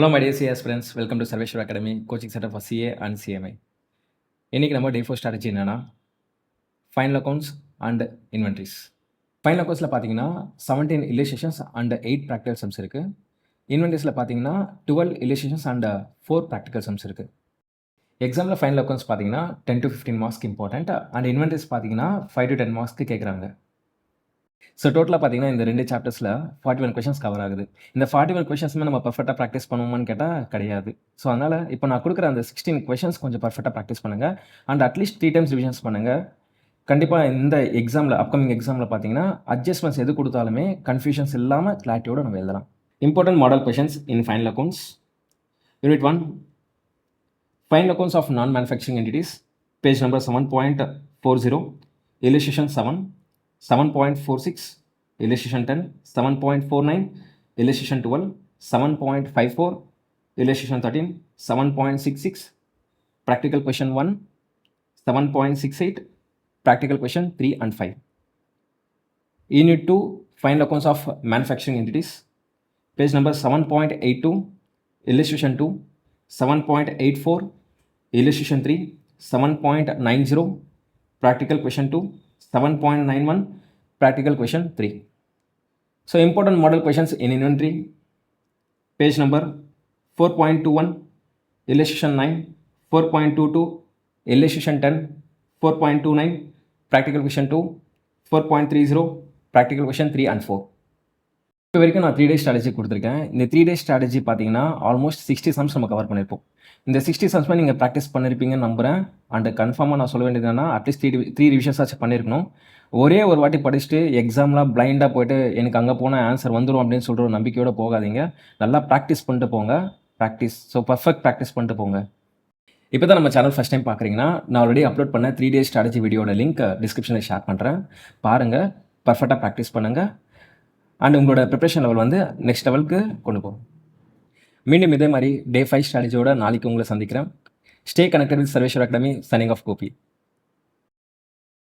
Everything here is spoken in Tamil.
Hello, my dear CS friends. Welcome to Sarveshwar Academy, coaching center for CA and CMI. இன்னைக்கு நம்ம டே 4 ஸ்ட்ராட்டஜி என்னன்னா final accounts and inventories. Final அக்கௌண்ட்ஸில் பார்த்தீங்கன்னா 17 இல்லஸ்ட்ரேஷன்ஸ் அண்ட் 8 ப்ராக்டிகல் சம்ஸ் இருக்குது. இன்வென்ட்ரிஸில் பார்த்தீங்கன்னா 12 இல்லஸ்ட்ரேஷன்ஸ் அண்ட் 4 ப்ராக்டிகல் சம்ஸ் இருக்குது. எக்ஸாமில் ஃபைனல் அக்கௌண்ட்ஸ் பார்த்தீங்கன்னா 10 to 15 மார்க்ஸ்க்கு இம்பார்ட்டன்ட் அண்ட் இன்வென்ட்ரிஸ் பார்த்தீங்கன்னா 5 to 10 மார்க்ஸ்க்கு கேட்குறாங்க. ஸோ டோட்டலாக பார்த்தீங்கன்னா இந்த 2 சாப்டர்ஸில் 41 கொஷன்ஸ் கவர் ஆகுது. இந்த 41 கொஷன்ஸுமே நம்ம பர்ஃபெக்டாக ப்ராக்டிஸ் பண்ணுவோமான்னு கேட்டால் கிடையாது. ஸோ அதனால் இப்போ நான் கொடுக்குற அந்த 16 கொஷன்ஸ் கொஞ்சம் பர்ஃபெக்டாக ப்ராக்டிஸ் பண்ணுங்கள் அண்ட் அட்லீஸ்ட் 3 times ரிவிஷன்ஸ் பண்ணுங்கள். கண்டிப்பாக இந்த எக்ஸாமில் அப்கமிங் எக்ஸாமில் பார்த்தீங்கன்னா அட்ஜஸ்ட்மெண்ட்ஸ் எது கொடுத்தாலுமே கன்ஃபியூஷன்ஸ் இல்லாமல் கிளாரிட்டியோடு நம்ம எழுதலாம். Important model questions in final accounts. Unit 1, final accounts of non manufacturing entities, page number 7.40, illustration 7, 7.46, illustration 10, 7.49, illustration 12, 7.54, illustration 13, 7.66, practical question 1, 7.68, practical question 3 and 5. Unit 2, final accounts of manufacturing entities, page number 7.82, illustration 2, 7.84, illustration 3, 7.90, practical question 2, 7.91, practical question 3. So important model questions in inventory, page number 4.21, illustration 9, 4.22, illustration 10, 4.29, practical question 2, 4.30, practical question 3 and 4. இப்போ வரைக்கும் நான் 3 days ஸ்ட்ராட்டஜி கொடுத்துருக்கேன். இந்த 3 days ஸ்ட்ராட்டஜி பார்த்தீங்கன்னா ஆல்மோஸ்ட் 60 சம்ஸ் நம்ம கவர் பண்ணியிருப்போம். இந்த 60 சம்ஸ்மே நீங்கள் ப்ராக்டிஸ் பண்ணியிருப்பீங்கன்னு நம்புகிறேன். அண்ட் கன்ஃபார்மாக நான் சொல்ல வேண்டியது என்னன்னா அட்லீஸ்ட் 3 ரிவிஷன்ஸ் ஆச்சு பண்ணியிருக்கணும். ஒரே ஒரு வாட்டி படிச்சுட்டு எக்ஸாம்லாம் பிளைண்டாக போய்ட்டு எனக்கு அங்கே போனால் ஆன்சர் வந்துடும் அப்படின்னு சொல்கிற ஒரு நம்பிக்கையோடு போகாதீங்க. நல்லா ப்ராக்டிஸ் பண்ணிட்டு போங்க. ஸோ பர்ஃபெக்ட் ப்ராக்டிஸ் பண்ணிட்டு போங்க. இப்போ தான் நம்ம சேனல் ஃபஸ்ட் டைம் பார்க்குறீங்கன்னா நான் ஆல்ரெடி அப்லோட் பண்ண 3 days ஸ்ட்ராட்டஜி வீடியோட லிங்க் டிஸ்கிரிப்ஷனில் ஷேர் பண்ணுறேன். பாருங்கள், பர்ஃபெக்டாக ப்ராக்டிஸ் பண்ணுங்கள் அண்ட் உங்களோட ப்ரிப்ரேஷன் லெவல் வந்து நெக்ஸ்ட் லெவலுக்கு கொண்டு போகும். மீண்டும் இதே மாதிரி டே 5 ஸ்ட்ராட்டஜியோட நாளைக்கு உங்களை சந்திக்கிறேன். Stay connected with Sarveshwar academy. Signing off Gopi.